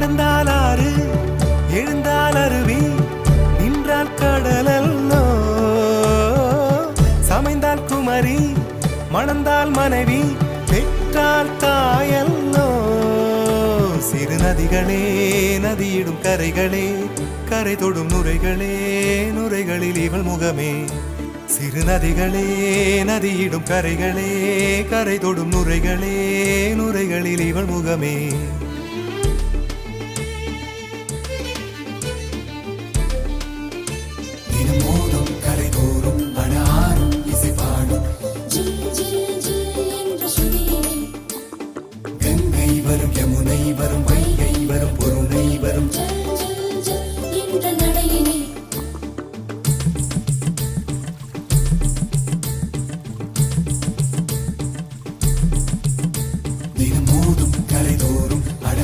நடந்தால் ஆறு எழுந்தால் அருவி நின்றால் கடலல்லோ சமைந்தால் குமரி மணந்தால் மனைவி பெற்றால் தாயல்லோ சிறு நதிகளே நதியிடும் கரைகளே கரை தொடும் நுரைகளே நுரைகளில் இவள் முகமே சிறு நதிகளே நதியிடும் கரைகளே கரை தொடும் நுரைகளே நுரைகளில் இவள் முகமே தினமோதும் கரை தோறும் அடாரும் இசை பாடும் கங்கை வரும் யமுனை வரும் வைகை வரும் பொருணை வரும்